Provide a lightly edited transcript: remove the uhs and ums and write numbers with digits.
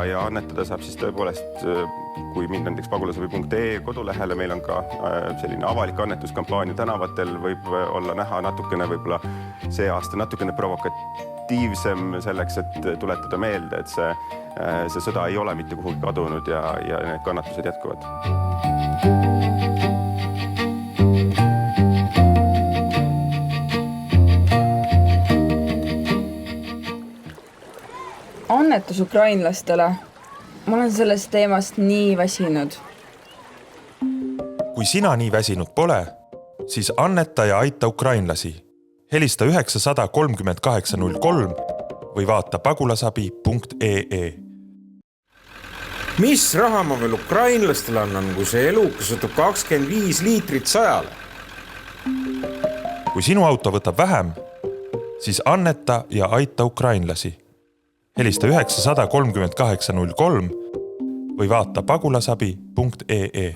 ja annetada saab siis tõepoolest, kui mind näiteks pagulasabi.ee kodulehele, meil on ka selline avalik annetuskampaania tänavatel, võib olla näha natukene, võib-olla see aasta natukene provokatiivsem selleks, et tuletada meelde, et see sõda ei ole mitte kuhugi kadunud ja need kannatused jätkuvad. Annetus ukrainlastele. Ma olen sellest teemast nii väsinud. Kui sina nii väsinud pole, siis anneta ja aita ukrainlasi. Helista 900 3803 või vaata pagulasabi.ee. Mis raha ma veel ukrainlastele annan, kui see elukas võtab 25 liitrit 100? Kui sinu auto võtab vähem, siis anneta ja aita ukrainlasi. Helista 900 3803 või vaata pagulasabi.ee.